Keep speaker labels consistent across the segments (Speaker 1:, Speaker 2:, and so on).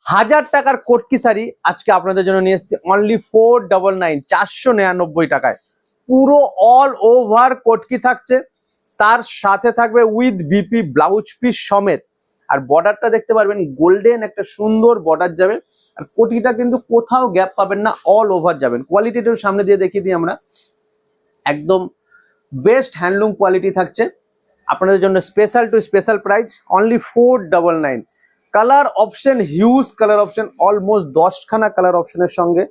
Speaker 1: 1000 টাকার কোটকি শাড়ি আজকে আপনাদের জন্য নিয়ে এসেছি অনলি 499 499 টাকায়। পুরো অল ওভার কোটকি থাকছে, তার সাথে থাকবে উইথ বিপি ব্লাউজ পিস সমেত। আর বর্ডারটা দেখতে পারবেন গোল্ডেন একটা সুন্দর বর্ডার যাবে। আর কোটিটা কিন্তু কোথাও গ্যাপ পাবেন না, অল ওভার যাবেন। কোয়ালিটিটাও সামনে দিয়ে দেখিয়ে দিই আমরা, একদম বেস্ট হ্যান্ডলুম কোয়ালিটি থাকছে আপনাদের জন্য। Special to special price only 499। Colour option huge colour option, almost 10খানা কালার অপশনের সঙ্গে।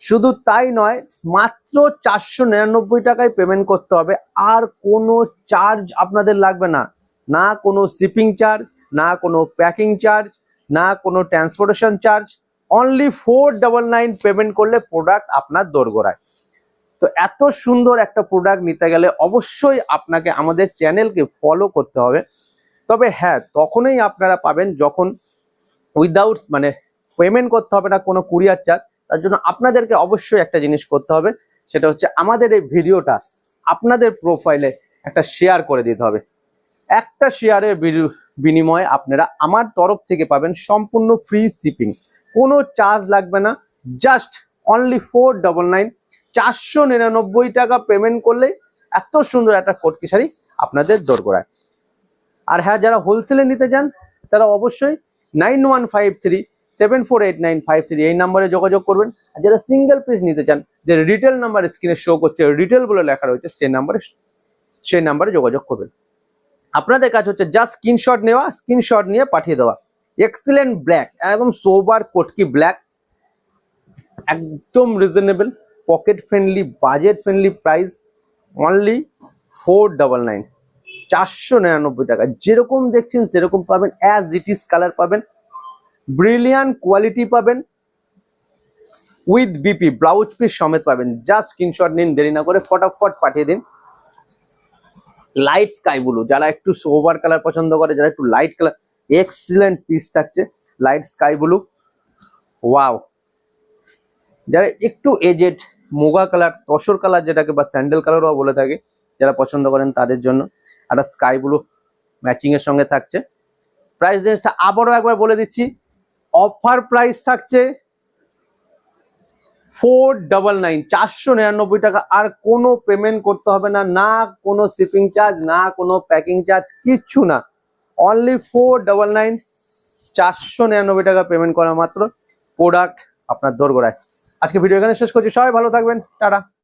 Speaker 1: শুধু তাই নয়, মাত্র 499 টাকায় পেমেন্ট করতে হবে, আর কোনো চার্জ আপনাদের লাগবে না। না কোনো শিপিং চার্জ, না কোনো প্যাকিং চার্জ, না কোনো ট্রান্সপোর্টেশন চার্জ। অনলি 499 পেমেন্ট করলে প্রোডাক্ট আপনার দোরগোড়ায়। তো এত সুন্দর একটা প্রোডাক্ট নিতে গেলে অবশ্যই আপনাকে আমাদের চ্যানেলকে ফলো করতে হবে। তবে হ্যাঁ, তখনই আপনারা পাবেন যখন উইদাউট পেমেন্ট করতে হবে না কোনো কুরিয়ার চার্জ। তার জন্য আপনাদেরকে অবশ্যই একটা জিনিস করতে হবে, সেটা হচ্ছে আমাদের এই ভিডিওটা আপনাদের প্রোফাইলে একটা শেয়ার করে দিতে হবে। একটা শেয়ারের বিনিময়ে আপনারা আমার তরফ থেকে পাবেন সম্পূর্ণ ফ্রি শিপিং, কোনো চার্জ লাগবে না। জাস্ট অনলি 499 499 টাকা পেমেন্ট করলে এত সুন্দর একটা কোটকি শাড়ি আপনাদের দোরগোড়ায়। আর হ্যাঁ, যারা হোলসেলে নিতে চান তারা অবশ্যই 9153748953 এই নাম্বারে যোগাযোগ করবেন। আর যারা সিঙ্গেল পিস নিতে চান, যে রিটেল নাম্বার স্ক্রিনে শো করছে, রিটেল বলে লেখা রয়েছে, সেই নাম্বারে যোগাযোগ করবেন। আপনাদের কাজ হচ্ছে জাস্ট স্ক্রিনশট নেওয়া, স্ক্রিনশট নিয়ে পাঠিয়ে দেওয়া। এক্সিলেন্ট ব্ল্যাক, একদম সোবার কোটকি ব্ল্যাক, একদম reasonable, pocket friendly, budget friendly price only 499 499 টাকা। যেরকম দেখছেন সেরকম পাবেন, অ্যাজ ইট ইজ কালার পাবেন, ব্রিলিয়ান্ট কোয়ালিটি পাবেন, উইথ বিপি ব্লাউজ পিস সমেত পাবেন। জাস্ট স্ক্রিনশট নিন, দেরি না করে ফটাফট পাঠিয়ে দিন। লাইট স্কাই ব্লু, যারা একটু সোবার কালার পছন্দ করে, যারা একটু লাইট কালার, এক্সিলেন্ট পিস থাকছে লাইট স্কাই ব্লু। ওয়াও, যারা একটু aged muga colour, tussar colour যেটাকে বা স্যান্ডেল কালারও বলে থাকে, যারা পছন্দ করেন তাদের জন্য একটা স্কাই ব্লু ম্যাচিং এর সঙ্গে থাকছে। প্রাইস রেঞ্জটা আবারও একবার বলে দিচ্ছি, অফার প্রাইস থাকছে 499 499 টাকা। আর কোনো পেমেন্ট করতে হবে না, না কোনো শিপিং চার্জ, না কোনো প্যাকিং চার্জ, কিচ্ছু না। অনলি 499 499 টাকা পেমেন্ট করা মাত্র প্রোডাক্ট আপনার দোরগোড়ায়। আজকে ভিডিও এখানে শেষ করছি, সবাই ভালো থাকবেন, টাটা।